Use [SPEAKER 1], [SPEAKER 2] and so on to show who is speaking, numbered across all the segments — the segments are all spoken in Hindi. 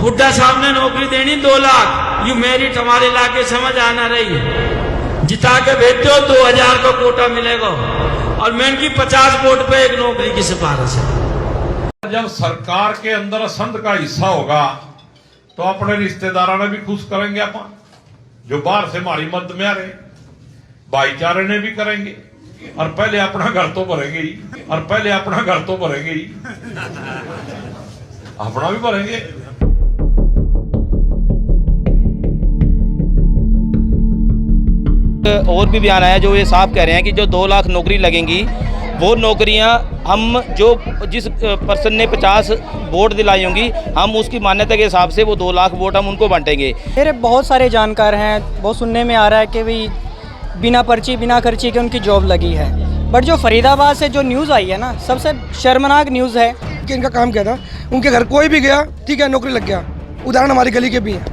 [SPEAKER 1] हुड्डा साहब ने नौकरी देनी 2 लाख, यू मेरिट हमारे इलाके समझ आना रही है, जिता के भेज दो 2000 का कोटा मिलेगा और मैं इनकी 50 वोट पे एक नौकरी की सिफारिश है।
[SPEAKER 2] जब सरकार के अंदर संघ का हिस्सा होगा तो अपने रिश्तेदारों ने भी खुश करेंगे, अपन जो बाहर से हमारी मदद में आ रहे भाईचारे ने भी करेंगे, और पहले अपना घर तो भरेंगे ही, अपना भी भरेंगे।
[SPEAKER 3] और भी बयान आया जो ये साफ कह रहे हैं कि जो 2 लाख नौकरी लगेंगी वो नौकरियां हम जो जिस पर्सन ने 50 वोट दिलाई होंगी हम उसकी मान्यता के हिसाब से वो 2 लाख वोट हम उनको बांटेंगे।
[SPEAKER 4] मेरे बहुत सारे जानकार हैं, बहुत सुनने में आ रहा है कि भाई बिना पर्ची बिना खर्ची के उनकी जॉब लगी है, बट जो फरीदाबाद से जो न्यूज़ आई है ना, सबसे शर्मनाक न्यूज़ है
[SPEAKER 5] कि इनका काम क्या था, उनके घर कोई भी गया ठीक है नौकरी लग गया। उदाहरण हमारी गली के भी हैं,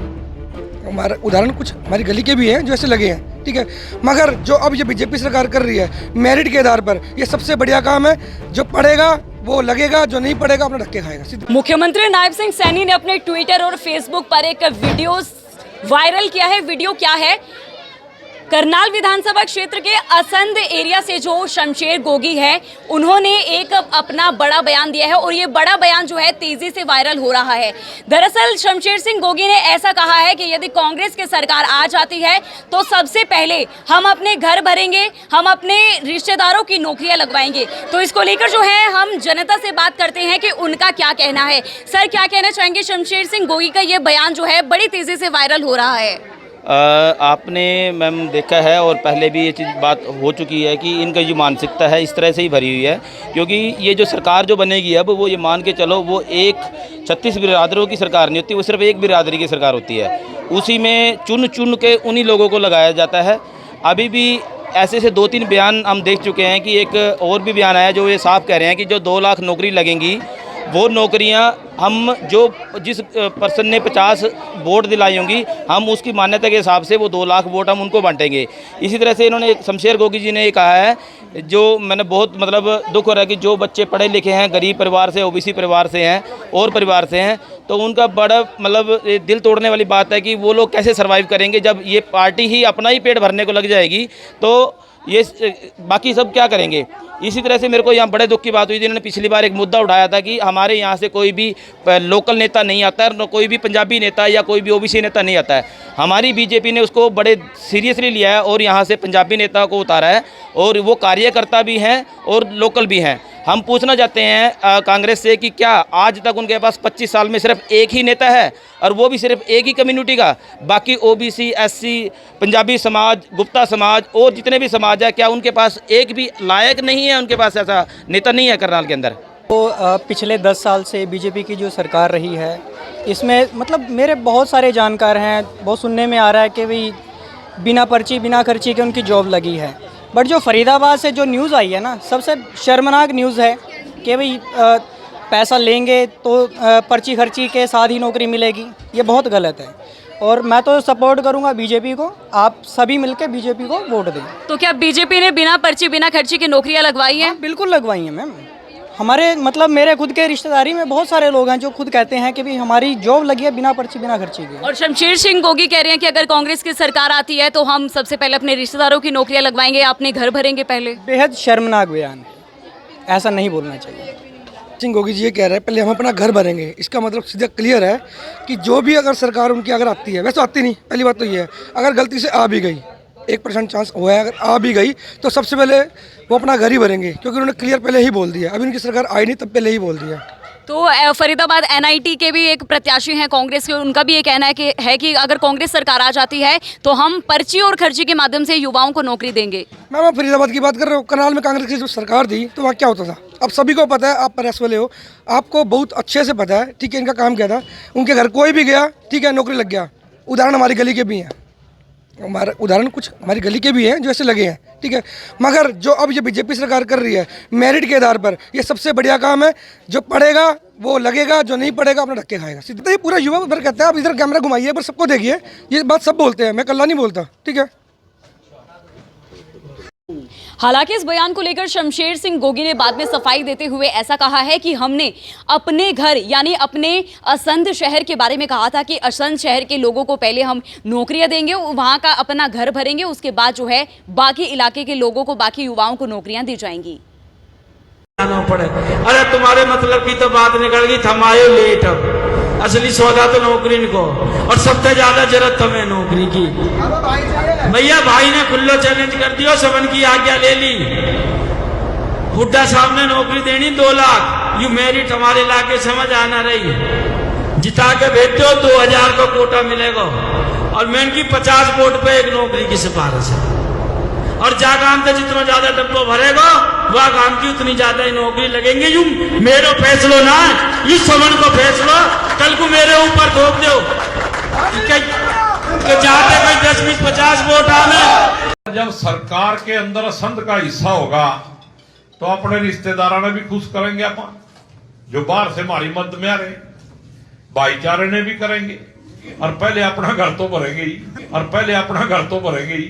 [SPEAKER 5] कुछ हमारी गली के भी हैं जो ऐसे लगे हैं, ठीक है। मगर जो अब ये बीजेपी सरकार कर रही है मेरिट के आधार पर, ये सबसे बढ़िया काम है। जो पढ़ेगा वो लगेगा, जो नहीं पढ़ेगा अपना धक्के खाएगा।
[SPEAKER 6] मुख्यमंत्री नायब सिंह सैनी ने अपने ट्विटर और फेसबुक पर एक वीडियो वायरल किया है। वीडियो क्या है? करनाल विधानसभा क्षेत्र के असंध एरिया से जो शमशेर गोगी है, उन्होंने एक अपना बड़ा बयान दिया है और ये बड़ा बयान जो है तेजी से वायरल हो रहा है। दरअसल शमशेर सिंह गोगी ने ऐसा कहा है कि यदि कांग्रेस की सरकार आ जाती है तो सबसे पहले हम अपने घर भरेंगे, हम अपने रिश्तेदारों की नौकरियां लगवाएंगे। तो इसको लेकर जो है हम जनता से बात करते हैं कि उनका क्या कहना है। सर, क्या कहना चाहेंगे? शमशेर सिंह गोगी का ये बयान जो है बड़ी तेजी से वायरल हो रहा है।
[SPEAKER 3] आपने मैम देखा है और पहले भी ये चीज़ बात हो चुकी है कि इनका जो मानसिकता है इस तरह से ही भरी हुई है, क्योंकि ये जो सरकार जो बनेगी अब वो ये मान के चलो वो एक 36 बिरादरों की सरकार नहीं होती, वो सिर्फ एक बिरादरी की सरकार होती है। उसी में चुन चुन के उन्हीं लोगों को लगाया जाता है। अभी भी ऐसे से 2-3 बयान हम देख चुके हैं कि एक और भी बयान आया जो ये साफ कह रहे हैं कि जो 2 लाख नौकरी लगेंगी वो नौकरियां हम जो जिस पर्सन ने 50 वोट दिलाई होंगी हम उसकी मान्यता के हिसाब से वो 2 लाख वोट हम उनको बांटेंगे। इसी तरह से इन्होंने शमशेर गोगी जी ने ये कहा है, जो मैंने बहुत मतलब दुख हो रहा है कि जो बच्चे पढ़े लिखे हैं, गरीब परिवार से, ओबीसी परिवार से हैं और परिवार से हैं, तो उनका बड़ा मतलब दिल तोड़ने वाली बात है कि वो लोग कैसे सर्वाइव करेंगे जब ये पार्टी ही अपना ही पेट भरने को लग जाएगी, तो ये बाकी सब क्या करेंगे। इसी तरह से मेरे को यहाँ बड़े दुख की बात हुई थी, इन्होंने पिछली बार एक मुद्दा उठाया था कि हमारे यहाँ से कोई भी लोकल नेता नहीं आता है, कोई भी पंजाबी नेता या कोई भी ओबीसी नेता नहीं आता है। हमारी बीजेपी ने उसको बड़े सीरियसली लिया है और यहाँ से पंजाबी नेता को उतारा है और वो कार्यकर्ता भी हैं और लोकल भी हैं। हम पूछना चाहते हैं कांग्रेस से कि क्या आज तक उनके पास 25 साल में सिर्फ एक ही नेता है और वो भी सिर्फ एक ही कम्युनिटी का, बाकी ओबीसी, एससी, पंजाबी समाज, गुप्ता समाज और जितने भी समाज है, क्या उनके पास एक भी लायक नहीं है? उनके पास ऐसा नेता नहीं है करनाल के अंदर।
[SPEAKER 4] तो पिछले 10 साल से बीजेपी की जो सरकार रही है, इसमें मतलब मेरे बहुत सारे जानकार हैं, बहुत सुनने में आ रहा है कि भाई बिना पर्ची बिना खर्ची के उनकी जॉब लगी है, बट जो फरीदाबाद से जो न्यूज़ आई है ना, सबसे शर्मनाक न्यूज़ है कि भाई पैसा लेंगे तो पर्ची खर्ची के साथ ही नौकरी मिलेगी। ये बहुत गलत है और मैं तो सपोर्ट करूंगा बीजेपी को। आप सभी मिलकर बीजेपी को वोट दें।
[SPEAKER 6] तो क्या बीजेपी ने बिना पर्ची बिना खर्ची की नौकरियां लगवाई हैं?
[SPEAKER 4] बिल्कुल लगवाई हैं मैम। हमारे मतलब मेरे खुद के रिश्तेदारी में बहुत सारे लोग हैं जो खुद कहते हैं कि भाई हमारी जॉब लगी है बिना पर्ची बिना खर्ची के।
[SPEAKER 6] और शमशेर सिंह गोगी कह रहे हैं कि अगर कांग्रेस की सरकार आती है तो हम सबसे पहले अपने रिश्तेदारों की नौकरियां लगवाएंगे, अपने घर भरेंगे पहले।
[SPEAKER 4] बेहद शर्मनाक बयान है, ऐसा नहीं बोलना चाहिए।
[SPEAKER 5] सिंह गोगी जी ये कह रहे हैं पहले हम अपना घर भरेंगे, इसका मतलब सीधा क्लियर है कि जो भी अगर सरकार उनकी अगर आती है, वैसे आती नहीं, पहली बात तो ये है, अगर गलती से आ भी गई 1% चांस हुआ है, अगर आ भी गई तो सबसे पहले वो अपना घर ही भरेंगे, क्योंकि उन्होंने क्लियर पहले ही बोल दिया। अभी उनकी सरकार आई नहीं तब पहले ही बोल दिया।
[SPEAKER 6] तो फरीदाबाद एनआईटी के भी एक प्रत्याशी हैं कांग्रेस के, उनका भी ये कहना है कि अगर कांग्रेस सरकार आ जाती है तो हम पर्ची और खर्ची के माध्यम से युवाओं को नौकरी देंगे।
[SPEAKER 5] मैम आप फरीदाबाद की बात कर रहे हो, करनाल में कांग्रेस की जो सरकार थी तो वहाँ क्या होता था अब सभी को पता है। आप प्रेस वाले हो, आपको बहुत अच्छे से पता है, ठीक है, इनका काम क्या था। उनके घर कोई भी गया ठीक है नौकरी लग गया। उदाहरण हमारी गली के भी हैं, कुछ हमारी गली के भी हैं जो ऐसे लगे हैं, ठीक है। मगर जो अब ये बीजेपी सरकार कर रही है मेरिट के आधार पर, ये सबसे बढ़िया काम है। जो पढ़ेगा वो लगेगा, जो नहीं पढ़ेगा अपना धक्के खाएगा। सीधा ये पूरा युवा वर्ग कहता है। आप इधर कैमरा घुमाइए पर सबको देखिए, ये बात सब बोलते हैं, मैं कल्ला नहीं बोलता, ठीक है।
[SPEAKER 6] हालांकि इस बयान को लेकर शमशेर सिंह गोगी ने बाद में सफाई देते हुए ऐसा कहा है कि हमने अपने घर यानी अपने असंध शहर के बारे में कहा था कि असंध शहर के लोगों को पहले हम नौकरियां देंगे, वहां का अपना घर भरेंगे, उसके बाद जो है बाकी इलाके के लोगों को, बाकी युवाओं को नौकरियां दी जाएंगी।
[SPEAKER 1] पड़े अरे तुम्हारे मतलब की तो बात निकल गई, थम आयो लेट, अब असली सौदा तो नौकरी को, और सबसे ज्यादा जरूरत तुम्हें नौकरी की। भैया भाई ने खुल्लो चैलेंज कर दियो, सबन की आज्ञा ले ली, हुड्डा साहब ने नौकरी देनी 2 लाख, यू मेरिट हमारे इलाके समझ आना रही है, जिता के भेज दो 2000 को कोटा मिलेगा, और मैं की 50 वोट पे एक नौकरी की सिफारिश है, और जा काम से जितना ज्यादा डब्बो भरेगा वह काम की उतनी ज्यादा ही नौकरी लगेंगे। यू मेरे फैसलो ना, यू समन को फैसलो कल को मेरे ऊपर थोप दो कि चाहते कोई 10-20-50 वोट आने।
[SPEAKER 2] जब सरकार के अंदर असंध का हिस्सा होगा तो अपने रिश्तेदारों ने भी खुश करेंगे अपन, जो बाहर से हमारी मदद में आ रहे, भाईचारे ने भी करेंगे, और पहले अपना घर तो भरेंगे ही, और पहले अपना घर तो भरेंगे ही,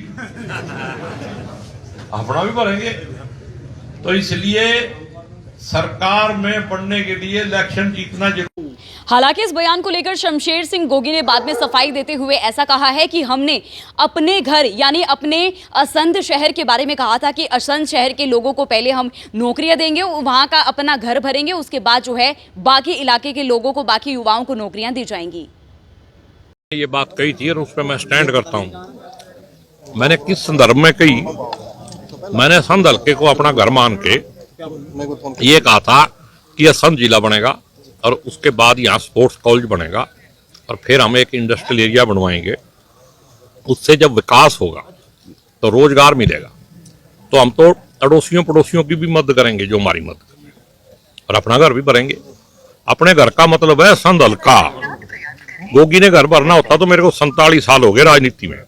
[SPEAKER 2] अपना भी भरेंगे। तो इसलिए सरकार में बनने के लिए इलेक्शन जीतना जरूरी।
[SPEAKER 6] हालांकि इस बयान को लेकर शमशेर सिंह गोगी ने बाद में सफाई देते हुए ऐसा कहा है कि हमने अपने घर यानी अपने असंध शहर के बारे में कहा था कि असंध शहर के लोगों को पहले हम नौकरियां देंगे, वहां का अपना घर भरेंगे, उसके बाद जो है बाकी इलाके के लोगों को, बाकी युवाओं को नौकरियां दी जाएंगी।
[SPEAKER 7] ये बात कही थी और उस पर मैं स्टैंड करता हूं। मैंने किस संदर्भ में कही? मैंने असंध हल्के को अपना घर मान के ये कहा था कि असंध जिला बनेगा और उसके बाद यहाँ स्पोर्ट्स कॉलेज बनेगा और फिर हम एक इंडस्ट्रियल एरिया बनवाएंगे। उससे जब विकास होगा तो रोजगार मिलेगा, तो हम तो अड़ोसियों पड़ोसियों की भी मदद करेंगे जो हमारी मदद करेंगे, और अपना घर भी भरेंगे। अपने घर का मतलब है असंध हल्का। गोगी ने घर भरना होता तो मेरे को 47 साल हो गए राजनीति में।